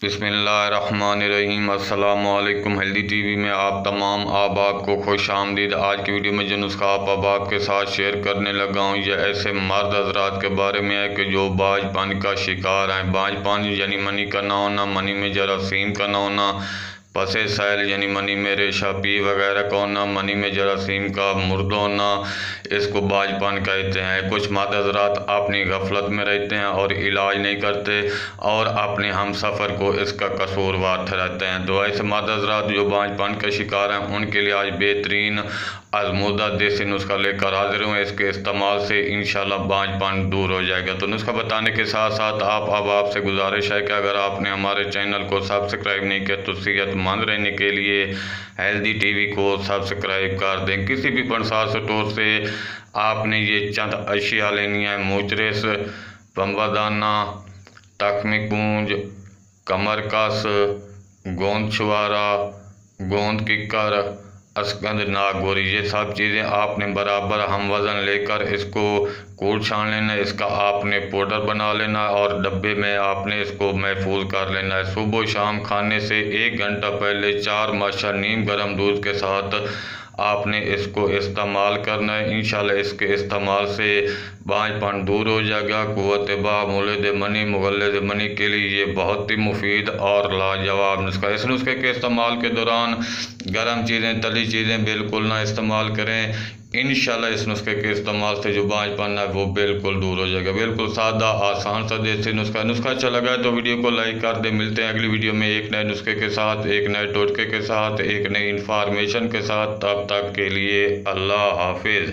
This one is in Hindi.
बिस्मिल्लाहिर्रहमानिर्रहीम। अस्सलामुअलैकुम। हेल्दी टीवी में आप तमाम अहबाब को खुश आमदीद। आज की वीडियो में जो नुस्खा आप अहबाब के साथ शेयर करने लगा हूँ, यह ऐसे मर्द हजरात के बारे में है कि जो बांझपन का शिकार हैं। बांझपन यानी मनी का ना होना, मनी में जरासीम का ना होना, पसे सैल यानी मनी में रेशा पी वगैरह का होना, मनी में जरासीम का मुर्दा होना, इसको बांझपन कहते हैं। कुछ मर्द हजरात अपनी गफलत में रहते हैं और इलाज नहीं करते और अपने हम सफ़र को इसका कसूरवार ठहराते हैं। तो ऐसे मर्द हजरात जो बांझपन के शिकार हैं, उनके लिए आज बेहतरीन आजमूदा देसी नुस्खा लेकर हाजिर हूँ। इसके इस्तेमाल से इंशाल्लाह बांझपन दूर हो जाएगा। तो नुस्खा बताने के साथ साथ अब आपसे गुजारिश है कि अगर आपने हमारे चैनल को सब्सक्राइब नहीं किया तो सेहतमंद रहने के लिए हेल्दी टीवी को सब्सक्राइब कर दें। किसी भी पंसार स्टोर से आपने ये चंद अशिया लेनी है: मूचरेस, बम्बादाना, तखमी पूंज, कमर कस, गोंद छुआरा, गोंद किक्कर, अस्कंद नागोरी। ये सब चीज़ें आपने बराबर हम वज़न लेकर इसको कूट छान लेना है। इसका आपने पाउडर बना लेना है और डब्बे में आपने इसको महफूज कर लेना है। सुबह शाम खाने से 1 घंटा पहले 4 माशा नीम गर्म दूध के साथ आपने इसको इस्तेमाल करना है। इंशाल्लाह इसके इस्तेमाल से बांझपन दूर हो जाएगा। कुव्वत बा मुलद मनी मुगल्लद मनी के लिए ये बहुत ही मुफीद और लाजवाब नुस्खा। इस नुस्खे के इस्तेमाल के दौरान गर्म चीज़ें, तली चीज़ें बिल्कुल ना इस्तेमाल करें। इंशाल्लाह इस नुस्खे के इस्तेमाल से जो बांझपन है वो बिल्कुल दूर हो जाएगा। बिल्कुल सादा आसान सा देसी नुस्खा अच्छा लगा है तो वीडियो को लाइक कर दें। मिलते हैं अगली वीडियो में एक नए नुस्खे के साथ, एक नए टोटके के साथ, एक नई इंफॉर्मेशन के साथ। तब तक के लिए अल्लाह हाफिज़।